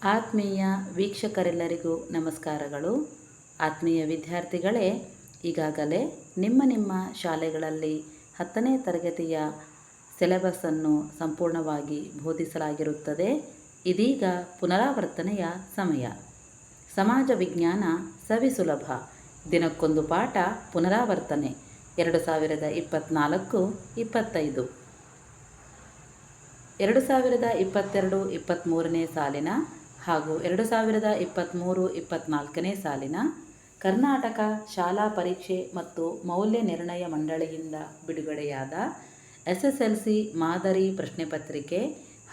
ಆತ್ಮೀಯ ವೀಕ್ಷಕರೆಲ್ಲರಿಗೂ ನಮಸ್ಕಾರಗಳು. ಆತ್ಮೀಯ ವಿದ್ಯಾರ್ಥಿಗಳೇ, ಈಗಾಗಲೇ ನಿಮ್ಮ ಶಾಲೆಗಳಲ್ಲಿ 10ನೇ ತರಗತಿಯ ಸಿಲೆಬಸ್ಸನ್ನು ಸಂಪೂರ್ಣವಾಗಿ ಬೋಧಿಸಲಾಗಿರುತ್ತದೆ. ಇದೀಗ ಪುನರಾವರ್ತನೆಯ ಸಮಯ. ಸಮಾಜ ವಿಜ್ಞಾನ ಸವಿಸುಲಭ, ದಿನಕ್ಕೊಂದು ಪಾಠ ಪುನರಾವರ್ತನೆ 2024-25. 2022-23ನೇ ಸಾಲಿನ ಹಾಗೂ 2023-24ನೇ ಸಾಲಿನ ಕರ್ನಾಟಕ ಶಾಲಾ ಪರೀಕ್ಷೆ ಮತ್ತು ಮೌಲ್ಯ ನಿರ್ಣಯ ಮಂಡಳಿಯಿಂದ ಬಿಡುಗಡೆಯಾದ SSLC ಮಾದರಿ ಪ್ರಶ್ನೆ ಪತ್ರಿಕೆ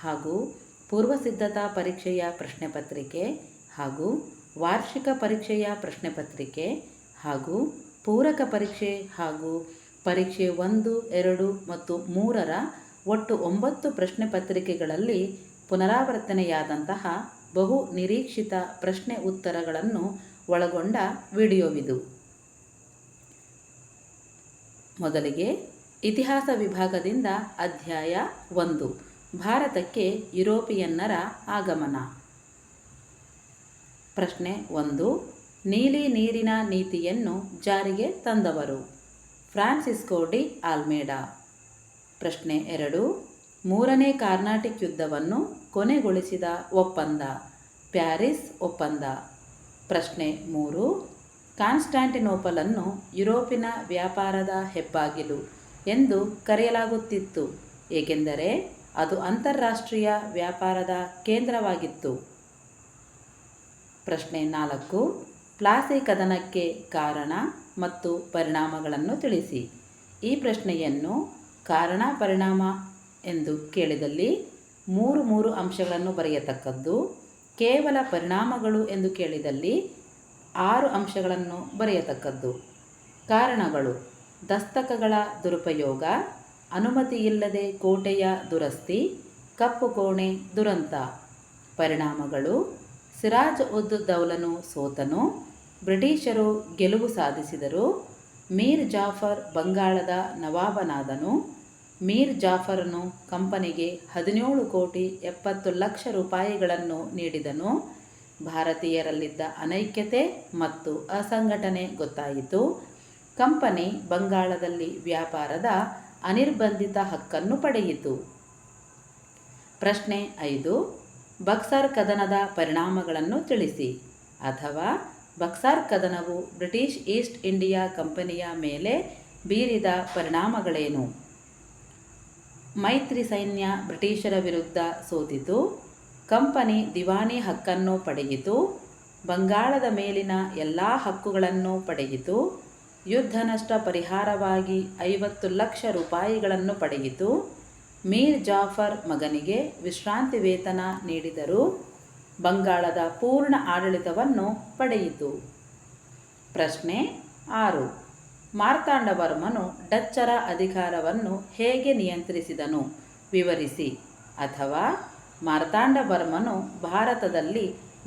ಹಾಗೂ ಪೂರ್ವಸಿದ್ಧತಾ ಪರೀಕ್ಷೆಯ ಪ್ರಶ್ನೆ ಪತ್ರಿಕೆ ಹಾಗೂ ವಾರ್ಷಿಕ ಪರೀಕ್ಷೆಯ ಪ್ರಶ್ನೆ ಪತ್ರಿಕೆ ಹಾಗೂ ಪೂರಕ ಪರೀಕ್ಷೆ ಹಾಗೂ ಪರೀಕ್ಷೆ 1, 2 ಮತ್ತು 3ರ ಒಟ್ಟು 9 ಪ್ರಶ್ನೆ ಪತ್ರಿಕೆಗಳಲ್ಲಿ ಪುನರಾವರ್ತನೆಯಾದಂತಹ ಬಹು ನಿರೀಕ್ಷಿತ ಪ್ರಶ್ನೆ ಉತ್ತರಗಳನ್ನು ಒಳಗೊಂಡ ವಿಡಿಯೋವಿದು. ಮೊದಲಿಗೆ ಇತಿಹಾಸ ವಿಭಾಗದಿಂದ ಅಧ್ಯಾಯ 1, ಭಾರತಕ್ಕೆ ಯುರೋಪಿಯನ್ನರ ಆಗಮನ. ಪ್ರಶ್ನೆ 1, ನೀಲಿ ನೀರಿನ ನೀತಿಯನ್ನು ಜಾರಿಗೆ ತಂದವರು? Francisco de Almeida. ಪ್ರಶ್ನೆ 2, ಮೂರನೇ ಕಾರ್ನಾಟಿಕ್ ಯುದ್ಧವನ್ನು ಕೊನೆಗೊಳಿಸಿದ ಒಪ್ಪಂದ? ಪ್ಯಾರಿಸ್ ಒಪ್ಪಂದ. ಪ್ರಶ್ನೆ 3, ಕಾನ್ಸ್ಟಾಂಟಿನೋಪಲನ್ನು ಯುರೋಪಿನ ವ್ಯಾಪಾರದ ಹೆಬ್ಬಾಗಿಲು ಎಂದು ಕರೆಯಲಾಗುತ್ತಿತ್ತು, ಏಕೆಂದರೆ ಅದು ಅಂತಾರಾಷ್ಟ್ರೀಯ ವ್ಯಾಪಾರದ ಕೇಂದ್ರವಾಗಿತ್ತು. ಪ್ರಶ್ನೆ 4, ಪ್ಲಾಸಿ ಕದನಕ್ಕೆ ಕಾರಣ ಮತ್ತು ಪರಿಣಾಮಗಳನ್ನು ತಿಳಿಸಿ. ಈ ಪ್ರಶ್ನೆಯನ್ನು ಕಾರಣ ಪರಿಣಾಮ ಎಂದು ಕೇಳಿದಲ್ಲಿ 3 ಅಂಶಗಳನ್ನು ಬರೆಯತಕ್ಕದ್ದು, ಕೇವಲ ಪರಿಣಾಮಗಳು ಎಂದು ಕೇಳಿದಲ್ಲಿ 6 ಅಂಶಗಳನ್ನು ಬರೆಯತಕ್ಕದ್ದು. ಕಾರಣಗಳು: ದಸ್ತಕಗಳ ದುರುಪಯೋಗ, ಅನುಮತಿಯಿಲ್ಲದೆ ಕೋಟೆಯ ದುರಸ್ತಿ, ಕಪ್ಪು ಕೋಣೆ ದುರಂತ. ಪರಿಣಾಮಗಳು: ಸಿರಾಜ್ ಉದ್ ದೌಲನು ಸೋತನು, ಬ್ರಿಟಿಷರು ಗೆಲುವು ಸಾಧಿಸಿದರು, ಮೀರ್ ಜಾಫರ್ ಬಂಗಾಳದ ನವಾಬನಾದನು, ಮೀರ್ ಜಾಫರನು ಕಂಪನಿಗೆ 17,70,00,000 ರೂಪಾಯಿಗಳನ್ನು ನೀಡಿದನು, ಭಾರತೀಯರಲ್ಲಿದ್ದ ಅನೈಕ್ಯತೆ ಮತ್ತು ಅಸಂಘಟನೆ ಗೊತ್ತಾಯಿತು, ಕಂಪನಿ ಬಂಗಾಳದಲ್ಲಿ ವ್ಯಾಪಾರದ ಅನಿರ್ಬಂಧಿತ ಹಕ್ಕನ್ನು ಪಡೆಯಿತು. ಪ್ರಶ್ನೆ 5, ಬಕ್ಸರ್ ಕದನದ ಪರಿಣಾಮಗಳನ್ನು ತಿಳಿಸಿ, ಅಥವಾ ಬಕ್ಸರ್ ಕದನವು ಬ್ರಿಟಿಷ್ ಈಸ್ಟ್ ಇಂಡಿಯಾ ಕಂಪನಿಯ ಮೇಲೆ ಬೀರಿದ ಪರಿಣಾಮಗಳೇನು? ಮೈತ್ರಿ ಸೈನ್ಯ ಬ್ರಿಟಿಷರ ವಿರುದ್ಧ ಸೋತಿತು, ಕಂಪನಿ ದಿವಾನಿ ಹಕ್ಕನ್ನು ಪಡೆಯಿತು, ಬಂಗಾಳದ ಮೇಲಿನ ಎಲ್ಲ ಹಕ್ಕುಗಳನ್ನು ಪಡೆಯಿತು, ಯುದ್ಧ ನಷ್ಟ ಪರಿಹಾರವಾಗಿ 50,00,000 ರೂಪಾಯಿಗಳನ್ನು ಪಡೆಯಿತು, ಮೀರ್ ಜಾಫರ್ ಮಗನಿಗೆ ವಿಶ್ರಾಂತಿ ವೇತನ ನೀಡಿದರು, ಬಂಗಾಳದ ಪೂರ್ಣ ಆಡಳಿತವನ್ನು ಪಡೆಯಿತು. ಪ್ರಶ್ನೆ 6, ಮಾರ್ತಾಂಡವರ್ಮನು ಡಚ್ಚರ ಅಧಿಕಾರವನ್ನು ಹೇಗೆ ನಿಯಂತ್ರಿಸಿದನು ವಿವರಿಸಿ, ಅಥವಾ ಮಾರ್ತಾಂಡವರ್ಮನು ಭಾರತದಲ್ಲಿ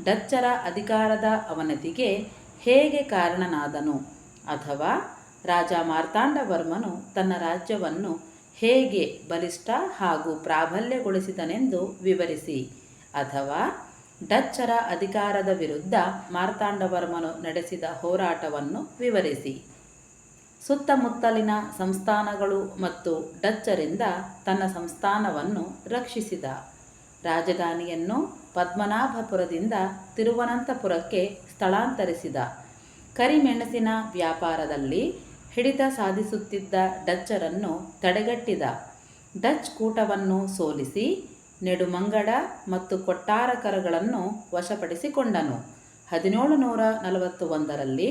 ಡಚ್ಚರ ಅಧಿಕಾರದ ಅವನತಿಗೆ ಹೇಗೆ ಕಾರಣನಾದನು, ಅಥವಾ ರಾಜ ಮಾರ್ತಾಂಡವರ್ಮನು ತನ್ನ ರಾಜ್ಯವನ್ನು ಹೇಗೆ ಬಲಿಷ್ಠ ಹಾಗೂ ಪ್ರಾಬಲ್ಯಗೊಳಿಸಿದನೆಂದು ವಿವರಿಸಿ, ಅಥವಾ ಡಚ್ಚರ ಅಧಿಕಾರದ ವಿರುದ್ಧ ಮಾರ್ತಾಂಡವರ್ಮನು ನಡೆಸಿದ ಹೋರಾಟವನ್ನು ವಿವರಿಸಿ. ಸುತ್ತಮುತ್ತಲಿನ ಸಂಸ್ಥಾನಗಳು ಮತ್ತು ಡಚ್ಚರಿಂದ ತನ್ನ ಸಂಸ್ಥಾನವನ್ನು ರಕ್ಷಿಸಿದ. ರಾಜಧಾನಿಯನ್ನು ಪದ್ಮನಾಭಪುರದಿಂದ ತಿರುವನಂತಪುರಕ್ಕೆ ಸ್ಥಳಾಂತರಿಸಿದ. ಕರಿಮೆಣಸಿನ ವ್ಯಾಪಾರದಲ್ಲಿ ಹಿಡಿತ ಸಾಧಿಸುತ್ತಿದ್ದ ಡಚ್ಚರನ್ನು ತಡೆಗಟ್ಟಿದ. ಡಚ್ ಕೂಟವನ್ನು ಸೋಲಿಸಿ ನೆಡುಮಂಗಡ ಮತ್ತು ಕೊಟ್ಟಾರಕರಗಳನ್ನು ವಶಪಡಿಸಿಕೊಂಡನು. 1741ರಲ್ಲಿ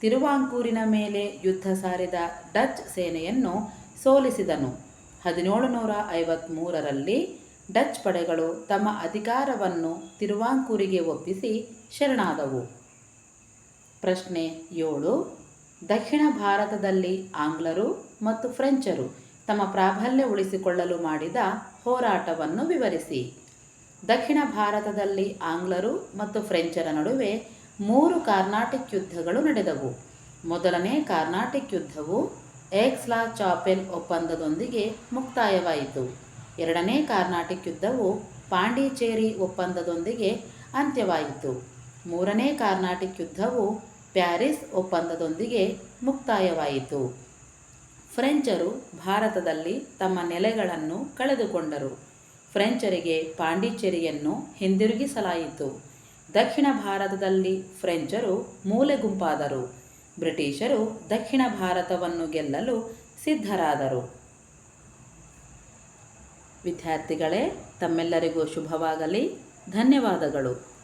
ತಿರುವಾಂಕೂರಿನ ಮೇಲೆ ಯುದ್ಧ ಸಾರಿದ ಡಚ್ ಸೇನೆಯನ್ನು ಸೋಲಿಸಿದನು. 1753ರಲ್ಲಿ ಡಚ್ ಪಡೆಗಳು ತಮ್ಮ ಅಧಿಕಾರವನ್ನು ತಿರುವಾಂಕೂರಿಗೆ ಒಪ್ಪಿಸಿ ಶರಣಾದವು. ಪ್ರಶ್ನೆ 7, ದಕ್ಷಿಣ ಭಾರತದಲ್ಲಿ ಆಂಗ್ಲರು ಮತ್ತು ಫ್ರೆಂಚರು ತಮ್ಮ ಪ್ರಾಬಲ್ಯ ಉಳಿಸಿಕೊಳ್ಳಲು ಮಾಡಿದ ಹೋರಾಟವನ್ನು ವಿವರಿಸಿ. ದಕ್ಷಿಣ ಭಾರತದಲ್ಲಿ ಆಂಗ್ಲರು ಮತ್ತು ಫ್ರೆಂಚರ ನಡುವೆ 3 ಕಾರ್ನಾಟಿಕ್ ಯುದ್ಧಗಳು ನಡೆದವು. ಮೊದಲನೇ ಕಾರ್ನಾಟಿಕ್ ಯುದ್ಧವು ಏಕ್ಸ್ಲಾ ಚಾಪೆಲ್ ಒಪ್ಪಂದದೊಂದಿಗೆ ಮುಕ್ತಾಯವಾಯಿತು. ಎರಡನೇ ಕಾರ್ನಾಟಿಕ್ ಯುದ್ಧವು ಪಾಂಡಿಚೇರಿ ಒಪ್ಪಂದದೊಂದಿಗೆ ಅಂತ್ಯವಾಯಿತು. ಮೂರನೇ ಕಾರ್ನಾಟಿಕ್ ಯುದ್ಧವು ಪ್ಯಾರಿಸ್ ಒಪ್ಪಂದದೊಂದಿಗೆ ಮುಕ್ತಾಯವಾಯಿತು. ಫ್ರೆಂಚರು ಭಾರತದಲ್ಲಿ ತಮ್ಮ ನೆಲೆಗಳನ್ನು ಕಳೆದುಕೊಂಡರು. ಫ್ರೆಂಚರಿಗೆ ಪಾಂಡಿಚೇರಿಯನ್ನು ಹಿಂದಿರುಗಿಸಲಾಯಿತು. ದಕ್ಷಿಣ ಭಾರತದಲ್ಲಿ ಫ್ರೆಂಚರು ಮೂಲೆ ಗುಂಪಾದರು. ಬ್ರಿಟಿಷರು ದಕ್ಷಿಣ ಭಾರತವನ್ನು ಗೆಲ್ಲಲು ಸಿದ್ಧರಾದರು. ವಿದ್ಯಾರ್ಥಿಗಳೇ, ತಮ್ಮೆಲ್ಲರಿಗೂ ಶುಭವಾಗಲಿ. ಧನ್ಯವಾದಗಳು.